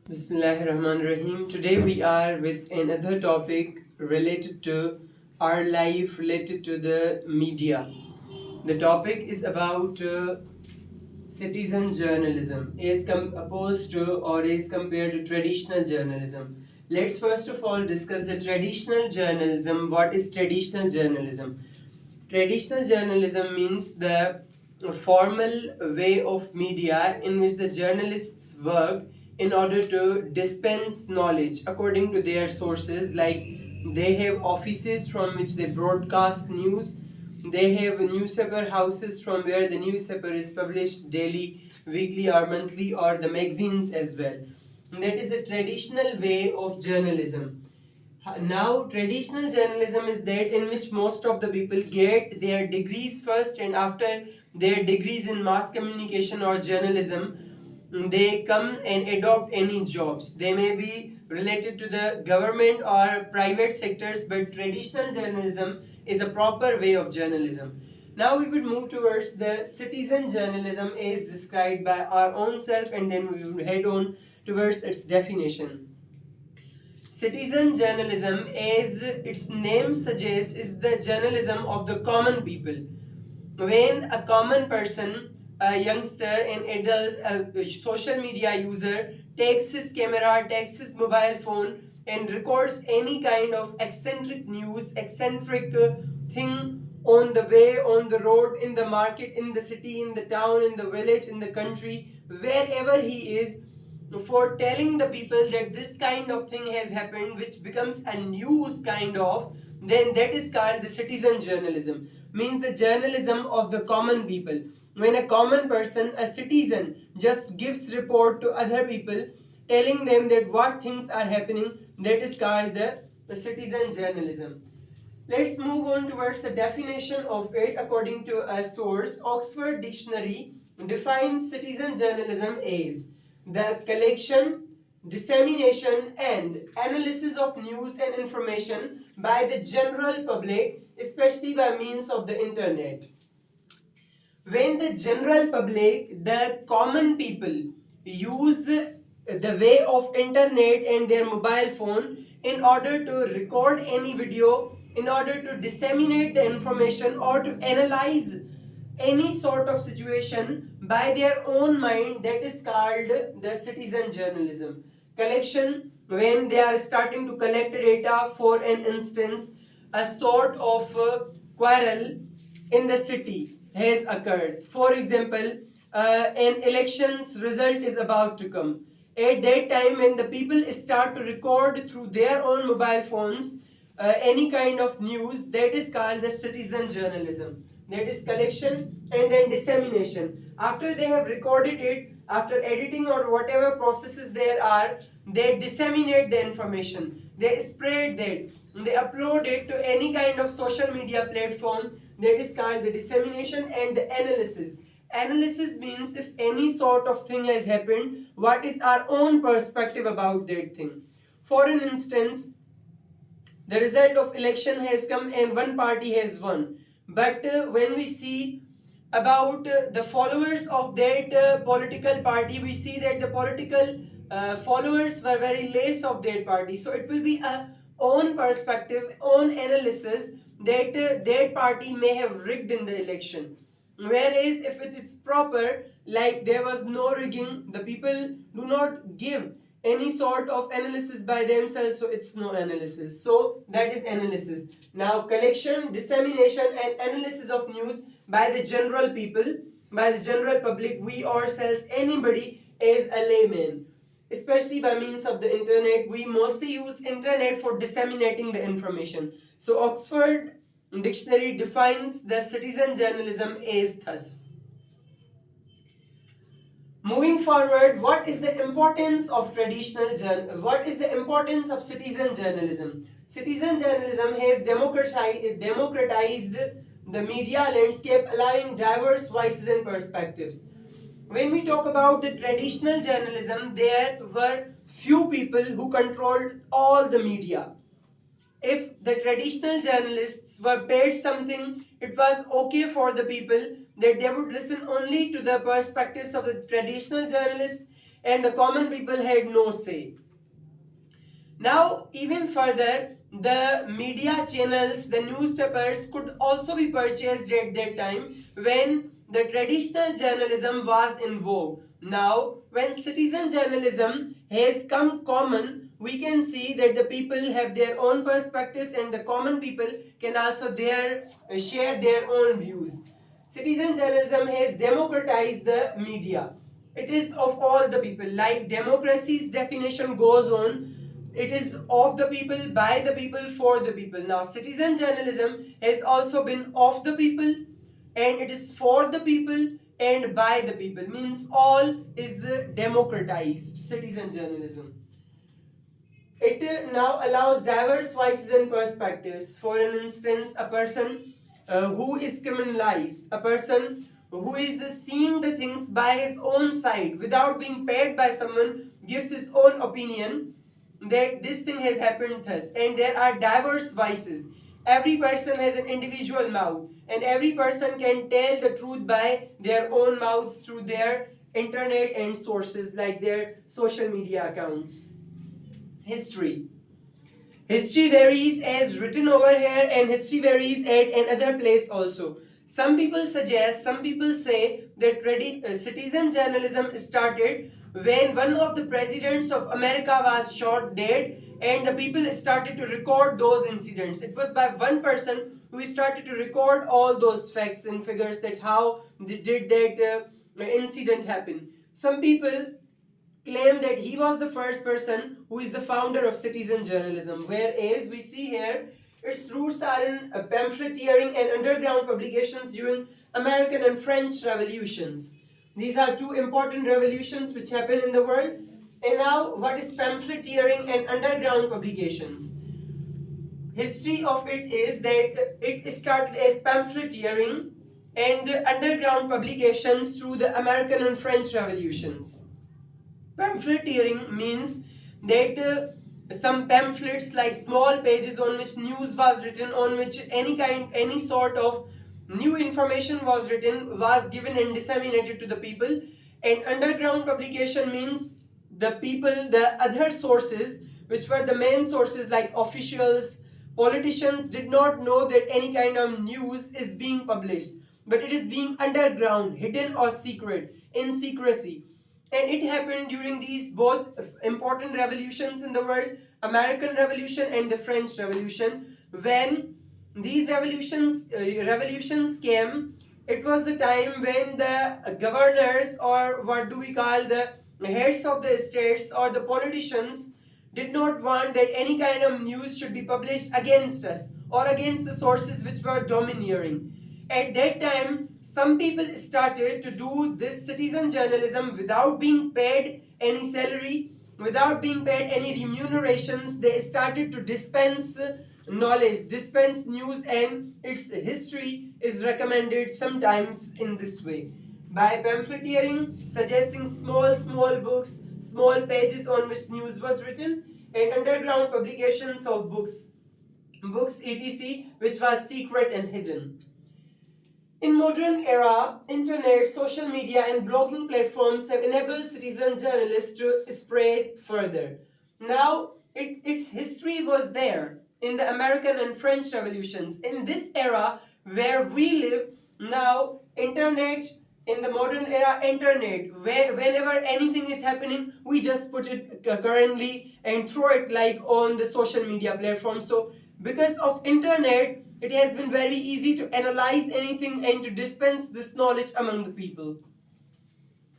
Bismillahirrahmanirrahim. Today we are with another topic related to our life, related to the media. The topic is about citizen journalism is opposed to or is compared to traditional journalism. Let's first of all discuss the traditional journalism. What is traditional journalism? Traditional journalism means the formal way of media in which the journalists work in order to dispense knowledge according to their sources, like they have offices from which they broadcast news, they have newspaper houses from where the newspaper is published daily, weekly, or monthly, or the magazines as well. And that is a traditional way of journalism. Now, traditional journalism is that in which most of the people get their degrees first, and after their degrees in mass communication or journalism, they come and adopt any jobs. They may be related to the government or private sectors, but traditional journalism is a proper way of journalism. Now we would move towards the citizen journalism as described by our own self, and then we will head on towards its definition. Citizen journalism, as its name suggests, is the journalism of the common people. When a common person, a youngster, an adult, a social media user, takes his camera, takes his mobile phone, and records any kind of eccentric news, eccentric thing on the way, on the road, in the market, in the city, in the town, in the village, in the country, wherever he is, for telling the people that this kind of thing has happened, which becomes a news kind of, then that is called the citizen journalism. Means the journalism of the common people. When a common person, a citizen, just gives report to other people, telling them that what things are happening, that is called the citizen journalism. Let's move on towards the definition of it. According to a source, Oxford Dictionary defines citizen journalism as the collection, dissemination, and analysis of news and information by the general public, especially by means of the internet. When the general public, the common people, use the way of internet and their mobile phone in order to record any video, in order to disseminate the information or to analyze any sort of situation by their own mind, that is called the citizen journalism. Collection, when they are starting to collect data, for an instance, a sort of quarrel in the city has occurred. For example, an election's result is about to come. At that time, when the people start to record through their own mobile phones any kind of news, that is called the citizen journalism. That is collection and then dissemination. After they have recorded it, after editing or whatever processes there are, they disseminate the information. They spread that. They upload it to any kind of social media platform. That is called the dissemination and the analysis. Analysis means if any sort of thing has happened, what is our own perspective about that thing. For an instance, the result of election has come and one party has won, but when we see about the followers of that political party, we see that the political followers were very less of that party. So it will be a own perspective, own analysis that that party may have rigged in the election. Whereas if it is proper, like there was no rigging, the people do not give any sort of analysis by themselves, so it's no analysis. So that is analysis. Now collection, dissemination, and analysis of news by the general people, by the general public, we ourselves, anybody is a layman. Especially by means of the internet, we mostly use internet for disseminating the information. So Oxford Dictionary defines the citizen journalism as thus. Moving forward, what is the importance of what is the importance of citizen journalism? Citizen journalism has democratized the media landscape, allowing diverse voices and perspectives. When we talk about the traditional journalism, there were few people who controlled all the media. If the traditional journalists were paid something, it was okay for the people that they would listen only to the perspectives of the traditional journalists, and the common people had no say. Now, even further, the media channels, the newspapers could also be purchased at that time when the traditional journalism was in vogue. Now, when citizen journalism has come common, we can see that the people have their own perspectives and the common people can also share their own views. Citizen journalism has democratized the media. It is of all the people. Like democracy's definition goes on, it is of the people, by the people, for the people. Now, citizen journalism has also been of the people, and it is for the people and by the people. Means all is democratized citizen journalism. It now allows diverse voices and perspectives. For an instance, a person who is criminalized, a person who is seeing the things by his own side without being paid by someone, gives his own opinion that this thing has happened thus, and there are diverse voices. Every person has an individual mouth, and every person can tell the truth by their own mouths through their internet and sources like their social media accounts. History. History varies as written over here, and history varies at another place also. Some people say that citizen journalism started when one of the presidents of America was shot dead, and the people started to record those incidents. It was by one person who started to record all those facts and figures that how did that incident happen. Some people claim that he was the first person who is the founder of citizen journalism, whereas we see here its roots are in pamphleteering and underground publications during American and French revolutions. These are two important revolutions which happen in the world. And now, what is pamphleteering and underground publications? History of it is that it started as pamphleteering and underground publications through the American and French revolutions. Pamphleteering means that some pamphlets, like small pages on which news was written, on which any sort of new information was written, was given and disseminated to the people. And underground publication means the people, the other sources, which were the main sources like officials, politicians, did not know that any kind of news is being published, but it is being underground, hidden or secret, in secrecy. And it happened during these both important revolutions in the world, American Revolution and the French Revolution. When these revolutions came, it was the time when the governors, or what do we call the heads of the states or the politicians, did not want that any kind of news should be published against us or against the sources which were domineering. At that time, some people started to do this citizen journalism without being paid any salary, without being paid any remunerations. They started to dispense knowledge, dispense news, and its history is recommended sometimes in this way. By pamphleteering, suggesting small books, small pages on which news was written, and underground publications of books etc., which was secret and hidden. In modern era, internet, social media and blogging platforms have enabled citizen journalists to spread further. Now, its history was there in the American and French revolutions. In this era where we live now, internet, in the modern era, internet, whenever anything is happening, we just put it currently and throw it like on the social media platform. So because of internet, it has been very easy to analyze anything and to dispense this knowledge among the people.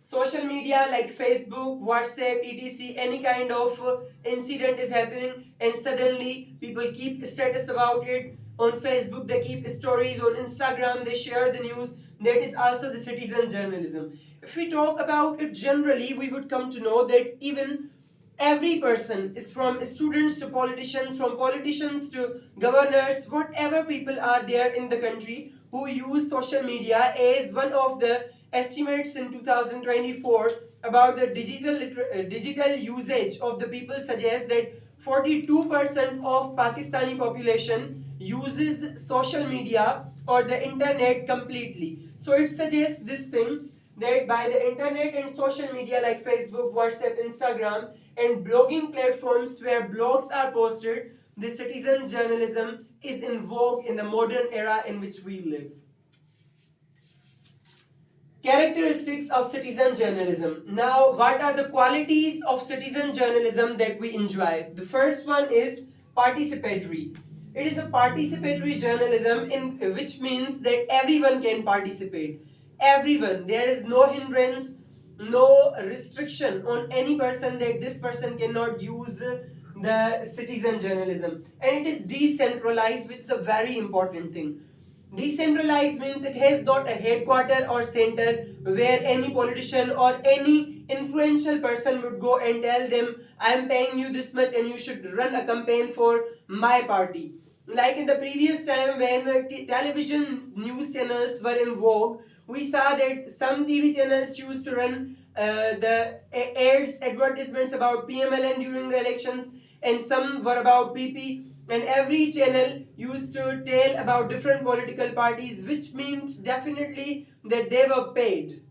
Social media like Facebook, WhatsApp, etc., any kind of incident is happening and suddenly people keep status about it. On Facebook, they keep stories. On Instagram, they share the news. That is also the citizen journalism. If we talk about it generally, we would come to know that even every person is from students to politicians, from politicians to governors, whatever people are there in the country who use social media. As one of the estimates in 2024 about the digital usage of the people suggests that 42% of Pakistani population uses social media or the internet completely. So it suggests this thing that by the internet and social media like Facebook, WhatsApp, Instagram, and blogging platforms where blogs are posted, the citizen journalism is in vogue in the modern era in which we live. Characteristics of citizen journalism. Now, what are the qualities of citizen journalism that we enjoy? The first one is participatory. It is a participatory journalism in which means that everyone can participate. Everyone. There is no hindrance, no restriction on any person that this person cannot use the citizen journalism. And it is decentralized, which is a very important thing. Decentralized means it has not a headquarter or center where any politician or any influential person would go and tell them, I am paying you this much and you should run a campaign for my party. Like in the previous time when television news channels were in vogue, we saw that some TV channels used to run the ads, advertisements about PMLN during the elections, and some were about PP, and every channel used to tell about different political parties, which means definitely that they were paid.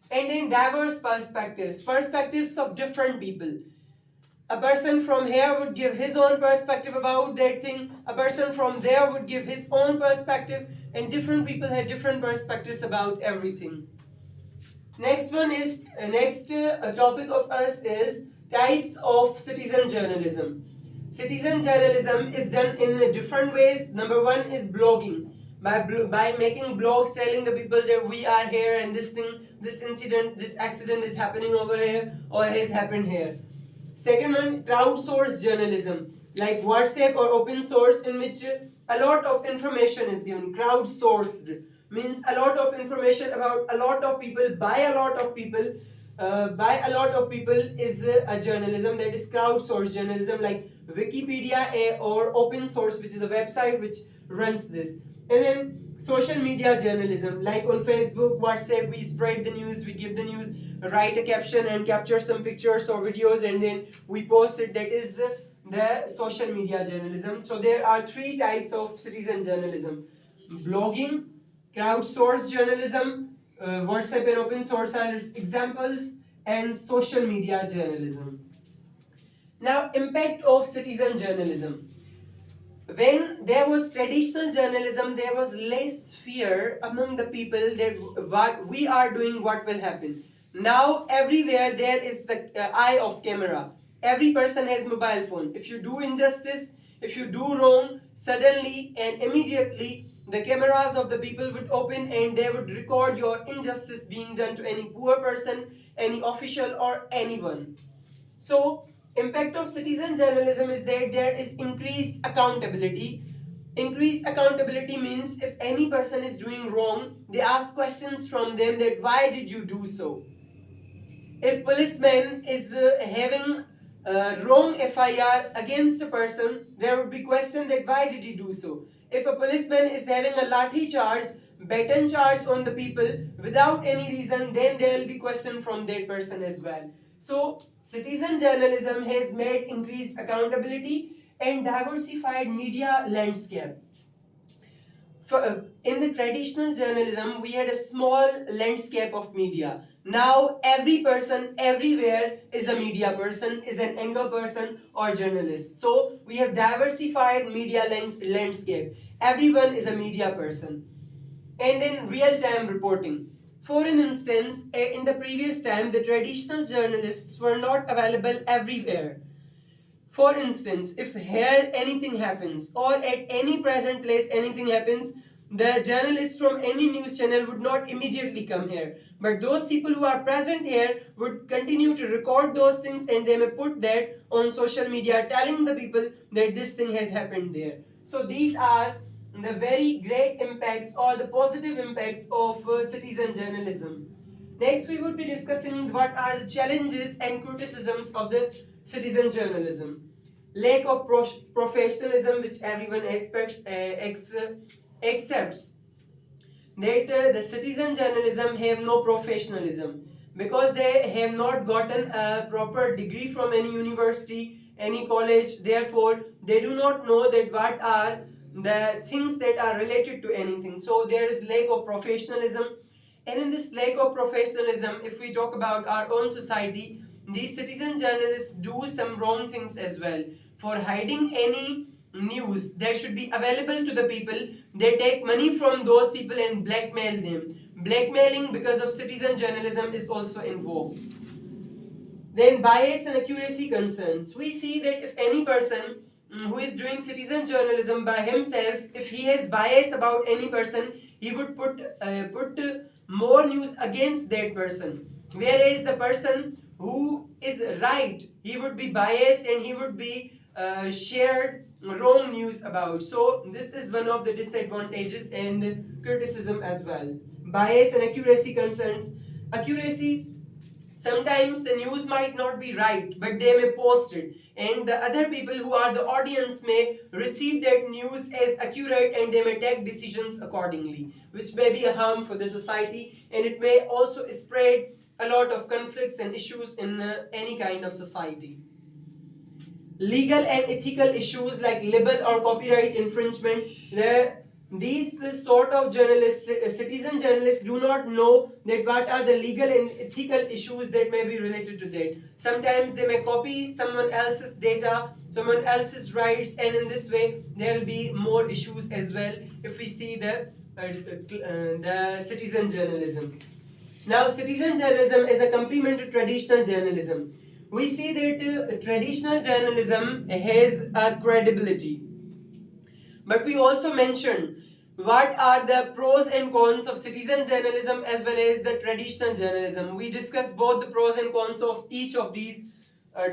And then diverse perspectives of different people. A person from here would give his own perspective about that thing, a person from there would give his own perspective, and different people had different perspectives about everything. Next one is topic of us is types of citizen journalism. Citizen journalism is done in different ways. Number one is blogging. By making blogs telling the people that we are here and this thing, this incident, this accident is happening over here or has happened here. Second one, crowdsourced journalism, like WhatsApp or open source, in which a lot of information is given. Crowdsourced means a lot of information about a lot of people by a lot of people. By a lot of people is a journalism that is crowdsourced journalism, like Wikipedia or open source, which is a website which runs this. And then social media journalism, like on Facebook, WhatsApp, we spread the news, we give the news, write a caption and capture some pictures or videos, and then we post it. That is the social media journalism. So there are three types of citizen journalism: blogging, crowdsourced journalism, WhatsApp and open source are examples, and social media journalism. Now, impact of citizen journalism. When there was traditional journalism, there was less fear among the people that what we are doing, what will happen. Now, everywhere there is the eye of camera. Every person has mobile phone. If you do injustice, if you do wrong, suddenly and immediately the cameras of the people would open and they would record your injustice being done to any poor person, any official, or anyone. So, impact of citizen journalism is that there is increased accountability. Increased accountability means if any person is doing wrong, they ask questions from them that why did you do so? If policeman is having wrong FIR against a person, there would be question that why did he do so? If a policeman is having a lathi charge, baton charge on the people without any reason, then there will be question from that person as well. So, citizen journalism has made increased accountability and diversified media landscape. In the traditional journalism, we had a small landscape of media. Now, every person, everywhere is a media person, is an anchor person or journalist. So, we have diversified media landscape. Everyone is a media person. And then real-time reporting. For an instance, in the previous time, the traditional journalists were not available everywhere. For instance, if here anything happens or at any present place anything happens, the journalists from any news channel would not immediately come here. But those people who are present here would continue to record those things and they may put that on social media telling the people that this thing has happened there. So these are the very great impacts or the positive impacts of citizen journalism. Next, we would be discussing what are the challenges and criticisms of the citizen journalism. Lack of professionalism, which everyone accepts. That the citizen journalism have no professionalism because they have not gotten a proper degree from any university, any college. Therefore, they do not know that what are the things that are related to anything. So there is lack of professionalism. And in this lack of professionalism, if we talk about our own society, these citizen journalists do some wrong things as well. For hiding any news that should be available to the people, they take money from those people and blackmail them. Blackmailing because of citizen journalism is also involved. Then bias and accuracy concerns. We see that if any person who is doing citizen journalism by himself, if he has bias about any person, he would put more news against that person. Whereas the person who is right, he would be biased and he would be shared wrong news about. So this is one of the disadvantages and criticism as well. Bias and accuracy concerns. Accuracy, sometimes the news might not be right, but they may post it, and the other people who are the audience may receive that news as accurate and they may take decisions accordingly, which may be a harm for the society, and it may also spread a lot of conflicts and issues in any kind of society. Legal and ethical issues like libel or copyright infringement, these sort of journalists, citizen journalists, do not know that what are the legal and ethical issues that may be related to that. Sometimes they may copy someone else's data, someone else's rights, and in this way there will be more issues as well if we see the citizen journalism. Now, citizen journalism is a complement to traditional journalism. We see that traditional journalism has a credibility. But we also mentioned what are the pros and cons of citizen journalism as well as the traditional journalism. We discussed both the pros and cons of each of these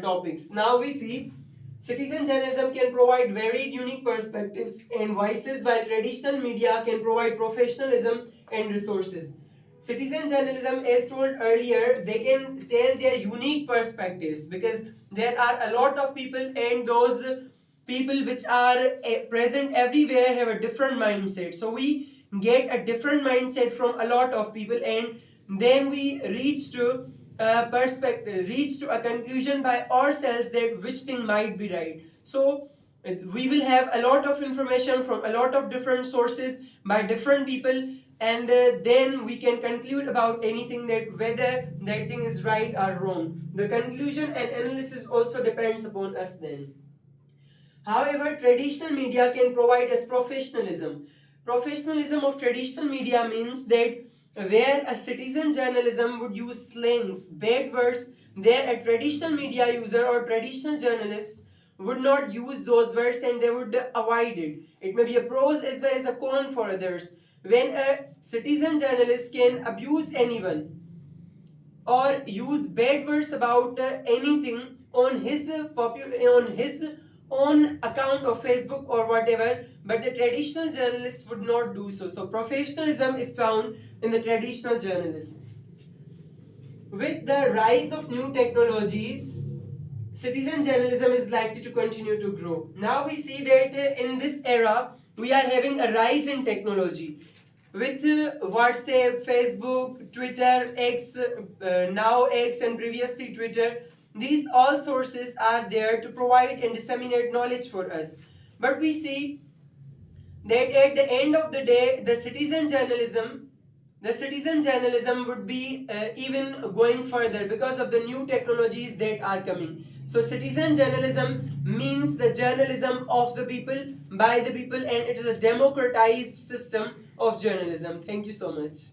topics. Now we see citizen journalism can provide varied, unique perspectives and voices, while traditional media can provide professionalism and resources. Citizen journalism, as told earlier, they can tell their unique perspectives because there are a lot of people, and those people which are present everywhere have a different mindset. So we get a different mindset from a lot of people, and then we reach to a perspective, reach to a conclusion by ourselves that which thing might be right. So we will have a lot of information from a lot of different sources by different people, and then we can conclude about anything, that whether that thing is right or wrong. The conclusion and analysis also depends upon us then. However, traditional media can provide us professionalism. Professionalism of traditional media means that where a citizen journalism would use slangs, bad words, there a traditional media user or traditional journalist would not use those words and they would avoid it. It may be a pros as well as a con for others. When a citizen journalist can abuse anyone or use bad words about anything on his own account of Facebook or whatever, but the traditional journalists would not do so. So professionalism is found in the traditional journalists. With the rise of new technologies, citizen journalism is likely to continue to grow. Now we see that in this era, we are having a rise in technology. With WhatsApp, Facebook, Twitter, X, now X and previously Twitter, these all sources are there to provide and disseminate knowledge for us. But we see that at the end of the day, the citizen journalism would be even going further because of the new technologies that are coming. So citizen journalism means the journalism of the people, by the people, and it is a democratized system of journalism. Thank you so much.